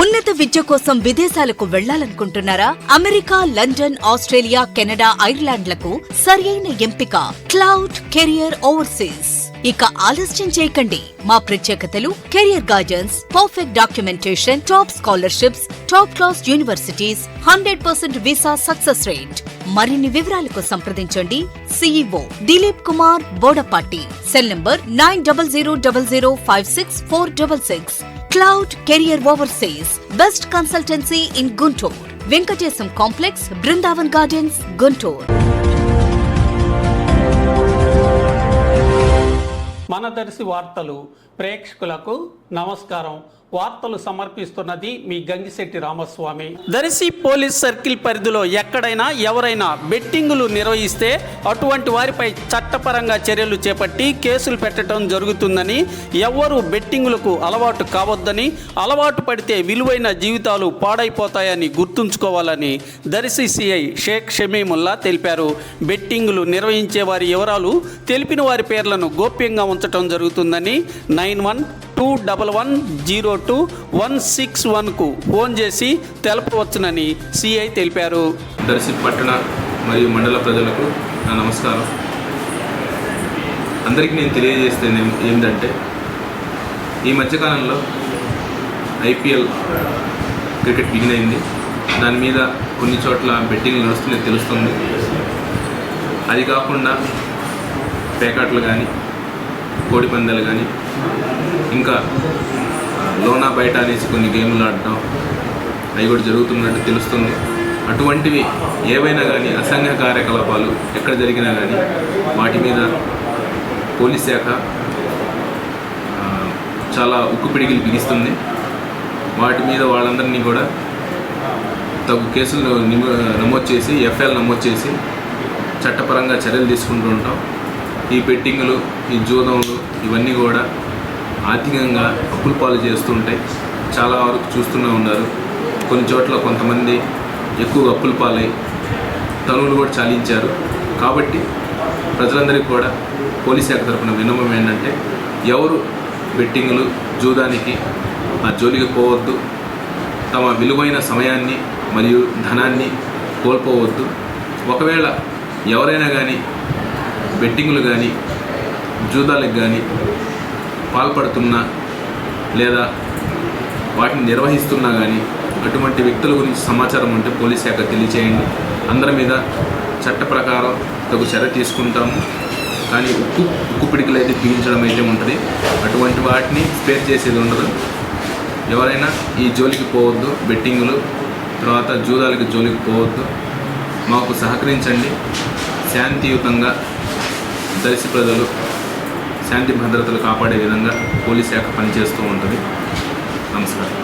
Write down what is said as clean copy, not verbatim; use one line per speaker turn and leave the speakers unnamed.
ఉన్నత విద్య కోసం విదేశాలకు వెళ్లాలనుకుంటున్నారా? అమెరికా, లండన్, ఆస్ట్రేలియా, కెనడా, ఐర్లాండ్లకు సరియైన ఎంపిక క్లౌడ్ కెరియర్ ఓవర్సీస్. ఇక ఆలస్యం చేయకండి. మా ప్రత్యేకతలు career guidance, perfect documentation, top scholarships, top class universities, 100% visa success rate. మరిన్ని వివరాలకు సంప్రదించండి CEO Dilip Kumar Bodapati. Cell number 9000056466. Cloud career overseas best consultancy in Guntur. Venkatesham complex, Brindavan gardens, Guntur.
మన దర్శి వార్తలు ప్రేక్షకులకు నమస్కారం. వార్తలు సమర్పిస్తున్నది మీ గంగిశెట్టి రామస్వామి. దర్శి పోలీస్ సర్కిల్ పరిధిలో ఎక్కడైనా ఎవరైనా బెట్టింగులు నిర్వహిస్తే అటువంటి వారిపై చట్టపరంగా చర్యలు చేపట్టి కేసులు పెట్టడం జరుగుతుందని, ఎవ్వరూ బెట్టింగులకు అలవాటు కావద్దని, అలవాటు పడితే విలువైన జీవితాలు పాడైపోతాయని గుర్తుంచుకోవాలని దర్శి సిఐ షేక్ షమీముల్లా తెలిపారు. బెట్టింగులు నిర్వహించే వారి వివరాలు తెలిపిన వారి పేర్లను గోప్యంగా ఉంచడం జరుగుతుందని 9121022161కు ఫోన్ చేసి తెలపవచ్చునని సిఐ తెలిపారు.
దర్శి పట్టణ మరియు మండల ప్రజలకు నా నమస్కారం. అందరికీ నేను తెలియజేస్తేనే ఏంటంటే, ఈ మధ్యకాలంలో IPL క్రికెట్ బిగిన్ అయింది. దాని మీద కొన్ని చోట్ల బెట్టింగ్లు నడుస్తున్నాయి తెలుస్తుంది. అది కాకుండా పేకాట్లు కానీ, కోడి పందాలు కానీ, ఇంకా లోనా బయట అనేసి కొన్ని గేమ్లు ఆడటం అవి కూడా జరుగుతున్నట్టు తెలుస్తుంది. అటువంటివి ఏవైనా కానీ అసంఘ కార్యకలాపాలు ఎక్కడ జరిగినా కానీ వాటి మీద పోలీస్ శాఖ చాలా ఉక్కు పిడికిలు బిగిస్తుంది. వాటి మీద వాళ్ళందరినీ కూడా తగు కేసులు నమోదు చేసి FIR నమోదు చేసి చట్టపరంగా చర్యలు తీసుకుంటూ ఉంటాం. ఈ బెట్టింగులు, ఈ జూదంలు ఇవన్నీ కూడా ఆర్థికంగా అప్పుల పాలు చేస్తుంటాయి. చాలా వరకు చూస్తూనే ఉన్నారు. కొన్ని చోట్ల కొంతమంది ఎక్కువ అప్పుల పాలై తనువులు కూడా చాలించారు. కాబట్టి ప్రజలందరికీ కూడా పోలీస్ శాఖ తరఫున విన్నపం ఏంటంటే, ఎవరు బెట్టింగులు, జూదానికి ఆ జోలికి పోవద్దు. తమ విలువైన సమయాన్ని మరియు ధనాన్ని కోల్పోవద్దు. ఒకవేళ ఎవరైనా కానీ బెట్టింగులు కానీ జూదాలకు కానీ పాల్పడుతున్నా లేదా వాటిని నిర్వహిస్తున్నా కానీ అటువంటి వ్యక్తుల గురించి సమాచారం ఉంటే పోలీస్ శాఖ తెలియచేయండి. అందరి మీద చట్ట ప్రకారం తగు చర్య తీసుకుంటాము. కానీ ఉక్కు పిడికలు అయితే బిగించడం అయితే ఉంటుంది. అటువంటి వాటిని స్పేర్ చేసేది ఉండదు. ఎవరైనా ఈ జోలికి పోవద్దు. బెట్టింగులు తర్వాత జూదాలకి జోలికి పోవద్దు. మాకు సహకరించండి. శాంతియుతంగా దర్శి ప్రజలు శాంతి భద్రతలు కాపాడే విధంగా పోలీస్ శాఖ పనిచేస్తూ ఉంటుంది. నమస్కారం.